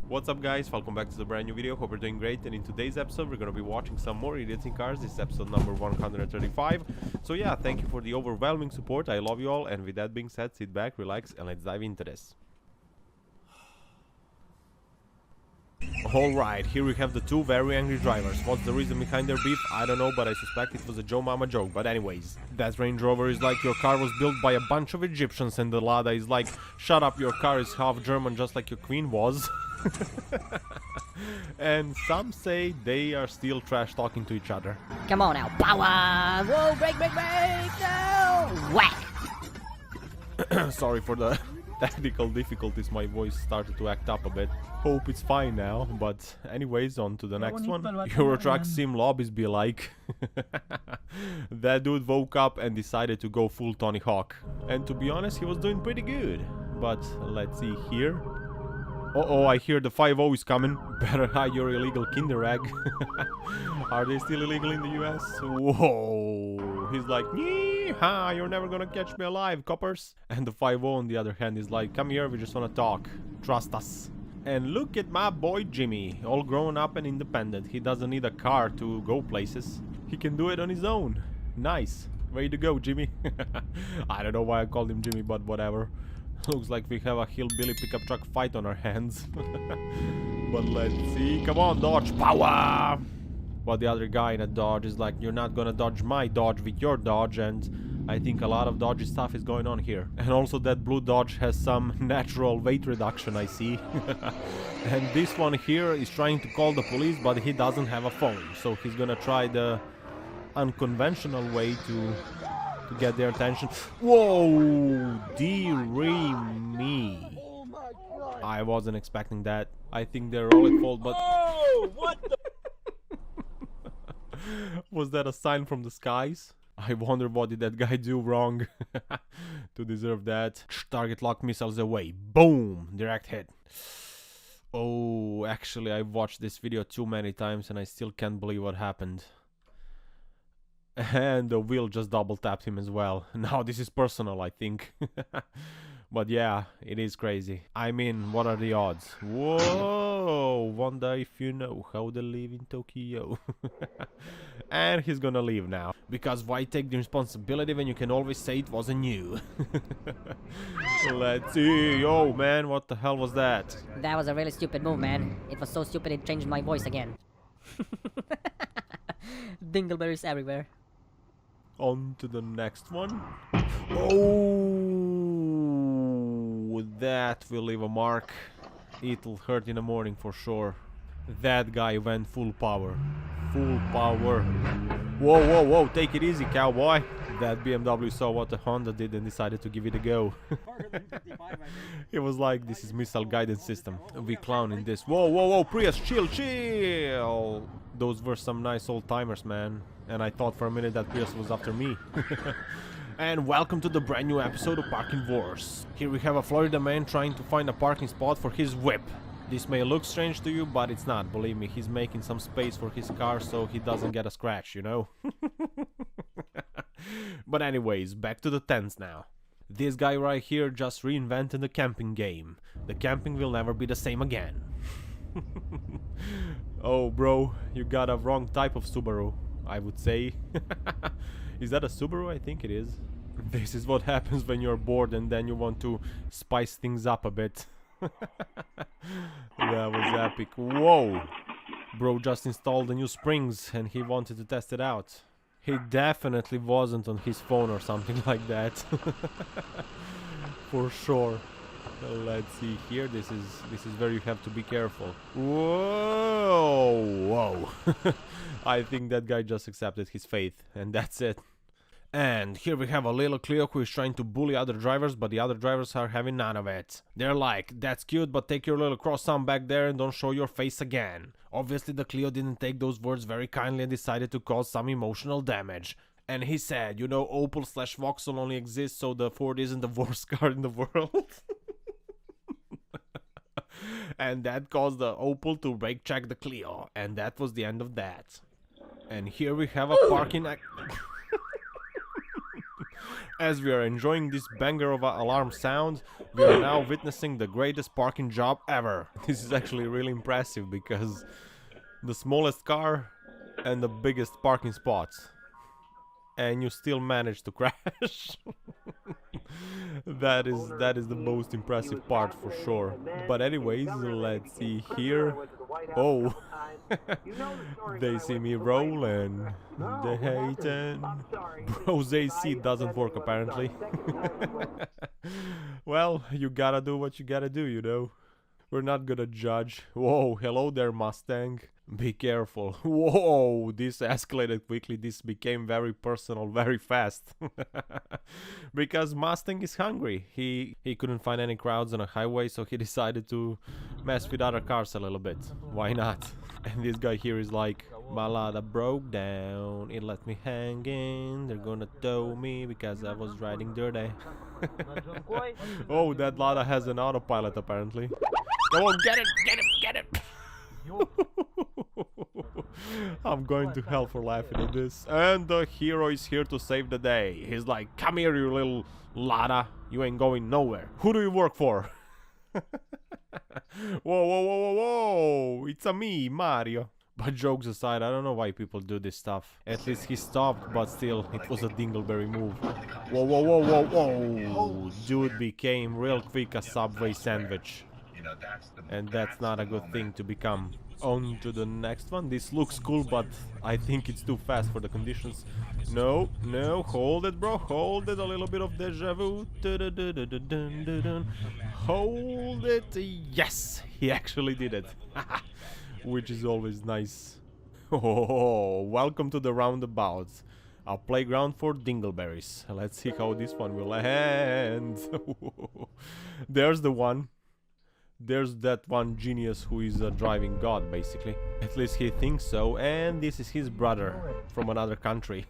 What's up guys, welcome back to the brand new video. Hope you're doing great, and in today's episode we're gonna be watching some more idiots in cars. This is episode number 135. So yeah, thank you for the overwhelming support. I love you all, and with that being said, sit back, relax, and let's dive into this. Alright, here we have the two very angry drivers. What's the reason behind their beef? I don't know, but I suspect it was a Joe Mama joke. But anyways, that Range Rover is like, your car was built by a bunch of Egyptians, and the Lada is like, shut up, your car is half German just like your queen was. And some say they are still trash talking to each other. Come on now, power! Whoa, brake, brake, brake! No! Whack! Sorry for the technical difficulties, my voice started to act up a bit. Hope it's fine now, but anyways, on to the next one. Euro Truck Sim lobbies be like. That dude woke up and decided to go full Tony Hawk. And to be honest, he was doing pretty good. But let's see here. Uh-oh, I hear the 5-0 is coming. Better hide your illegal Kinder Egg. Are they still illegal in the US? Whoa! He's like, "Yee-ha, you're never gonna catch me alive, coppers." And the 5-0 on the other hand is like, "Come here, we just wanna talk. Trust us." And look at my boy Jimmy, all grown up and independent. He doesn't need a car to go places. He can do it on his own. Nice. Way to go, Jimmy. I don't know why I called him Jimmy, but whatever. Looks like we have a hillbilly pickup truck fight on our hands. But let's see. Come on, Dodge, power! But the other guy in a Dodge is like, "You're not gonna dodge my Dodge with your Dodge," and I think a lot of dodgy stuff is going on here. And also that blue Dodge has some natural weight reduction, I see. And this one here is trying to call the police, but he doesn't have a phone. So he's gonna try the unconventional way to get their attention. Whoa! Dearie me. I wasn't expecting that. I think they're all at fault, but... Oh, what the... Was that a sign from the skies? I wonder what did that guy do wrong to deserve that. Target lock missiles away. Boom! Direct hit. Oh, actually I've watched this video too many times and I still can't believe what happened. And the wheel just double tapped him as well. Now this is personal, I think. But yeah, it is crazy. I mean, what are the odds? Whoa! Wonder if you know how they live in Tokyo. And he's gonna leave now. Because why take the responsibility when you can always say it wasn't you? Let's see. Yo, man, what the hell was that? That was a really stupid move, man. It was so stupid it changed my voice again. Dingleberries everywhere. On to the next one. Oh, that will leave a mark. It'll hurt in the morning for sure. That guy went full power. Full power. Whoa, whoa, whoa, take it easy, cowboy. That BMW saw what the Honda did and decided to give it a go. It was like, this is missile guidance system. We clown in this. Whoa, whoa, whoa, Prius, chill, chill. Those were some nice old timers, man. And I thought for a minute that Prius was after me. And welcome to the brand new episode of Parking Wars. Here we have a Florida man trying to find a parking spot for his whip. This may look strange to you, but it's not. Believe me, he's making some space for his car so he doesn't get a scratch, you know? But anyways, back to the tents now. This guy right here just reinvented the camping game. The camping will never be the same again. Oh, bro, you got a wrong type of Subaru, I would say. Is that a Subaru? I think it is. This is what happens when you're bored and then you want to spice things up a bit. That was epic. Whoa! Bro just installed the new springs and he wanted to test it out. He definitely wasn't on his phone or something like that. For sure. Let's see here. This is where you have to be careful. Whoa! Whoa! I think that guy just accepted his fate, and that's it. And here we have a little Clio who is trying to bully other drivers, but the other drivers are having none of it. They're like, "That's cute, but take your little croissant back there and don't show your face again." Obviously the Clio didn't take those words very kindly and decided to cause some emotional damage. And he said, "You know, Opel/Vauxhall only exists, so the Ford isn't the worst car in the world." And that caused the Opel to brake check the Clio, and that was the end of that. And here we have a parking As we are enjoying this banger of an alarm sound, we are now witnessing the greatest parking job ever. This is actually really impressive because the smallest car and the biggest parking spots, and you still manage to crash. that is the most impressive part for sure. But anyways, let's see here. Oh, they see me rolling. They hating. Bro's AC doesn't work apparently. Well, you gotta do what you gotta do, you know. We're not gonna judge. Whoa, hello there, Mustang. Be careful. Whoa, this escalated quickly. This became very personal very fast. Because Mustang is hungry. He couldn't find any crowds on a highway, so he decided to mess with other cars a little bit. Why not? And this guy here is like, my Lada broke down. It let me hang in. They're gonna tow me because I was riding dirty. Oh, that Lada has an autopilot apparently. Come on, get it, get it, get it! I'm going to hell for laughing at this. And the hero is here to save the day. He's like, come here, you little Lada. You ain't going nowhere. Who do you work for? Whoa, whoa, whoa, whoa, whoa! It's a me, Mario. But jokes aside, I don't know why people do this stuff. At least he stopped, but still, it was a dingleberry move. Whoa, whoa, whoa, whoa, whoa! Dude became real quick a Subway sandwich. And that's not a good thing to become. On to the next one. This looks cool, but I think it's too fast for the conditions. No, no, hold it, bro, hold it. A little bit of deja vu. Hold it. Yes, he actually did it. Which is always nice. Oh, welcome to the Roundabout, a playground for dingleberries. Let's see how this one will end. There's the one. There's that one genius who is a driving god, basically. At least he thinks so, and this is his brother from another country.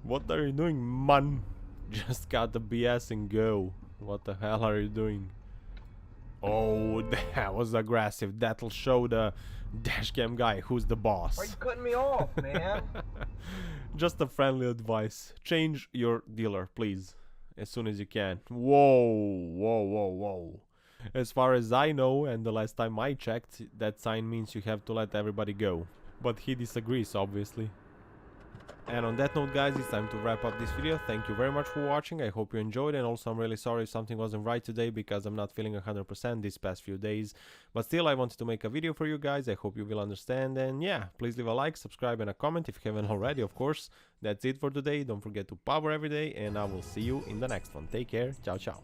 What are you doing, man? Just cut the BS and go. What the hell are you doing? Oh, that was aggressive. That'll show the dashcam guy who's the boss. Why are you cutting me off, man? Just a friendly advice. Change your dealer, please. As soon as you can. Whoa, whoa, whoa, whoa. As far as I know, and the last time I checked, that sign means you have to let everybody go. But he disagrees, obviously. And on that note, guys, it's time to wrap up this video. Thank you very much for watching. I hope you enjoyed, and also I'm really sorry if something wasn't right today because I'm not feeling 100% these past few days. But still, I wanted to make a video for you guys. I hope you will understand, and yeah, please leave a like, subscribe, and a comment if you haven't already, of course. That's it for today. Don't forget to power every day, and I will see you in the next one. Take care. Ciao, ciao.